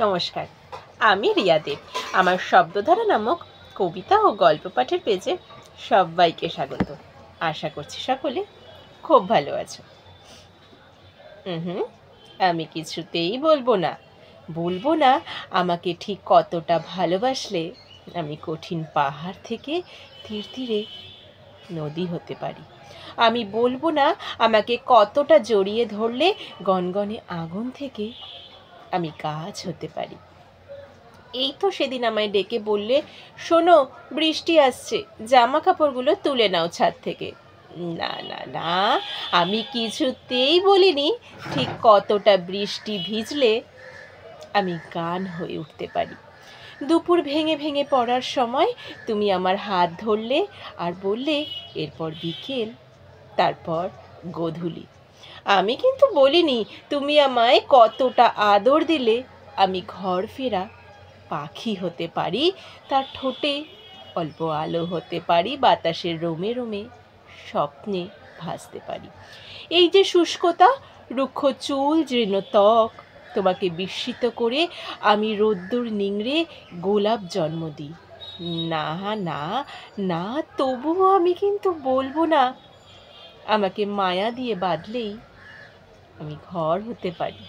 নমস্কার, আমি রিয়া দেব। আমার শব্দধারা নামক কবিতা ও গল্প পাঠের পেজে সবাইকে স্বাগত। আশা করছি সকলে খুব ভালো আছো। আমি কিছুতেই বলবো না আমাকে ঠিক কতটা ভালোবাসলে আমি কঠিন পাহাড় থেকে ধীরে ধীরে নদী হতে পারি। আমি বলবো না আমাকে কতটা জড়িয়ে ধরলে গনগনে আগুন থেকে আমি গাছ হতে পারি। এই তো সেদিন আমায় ডেকে বললে, শোনো বৃষ্টি আসছে, জামা কাপড়গুলো তুলে নাও ছাদ থেকে। না না না, আমি কিছুতেই বলিনি ঠিক কতটা বৃষ্টি ভিজলে আমি গান হয়ে উঠতে পারি। দুপুর ভেঙে ভেঙে পড়ার সময় তুমি আমার হাত ধরলে আর বললে এরপর বিকেল, তারপর গোধূলি। আমি কিন্তু বলিনি তুমি আমায় কতটা আদর দিলে আমি ঘর ফেরা পাখি হতে পারি, তার ঠোঁটে অল্প আলো হতে পারি, বাতাসের রোমে রোমে স্বপ্নে ভাসতে পারি। এই যে শুষ্কতা, রুক্ষ চুল, জীর্ণ ত্বক, তোমাকে বিস্মিত করে আমি রোদ্দুর নিংড়ে গোলাপ জন্ম দিই। না না না, তবুও আমি কিন্তু বলবো না আমাকে মায়া দিয়ে বাঁধলেই আমি ঘর হতে পারি।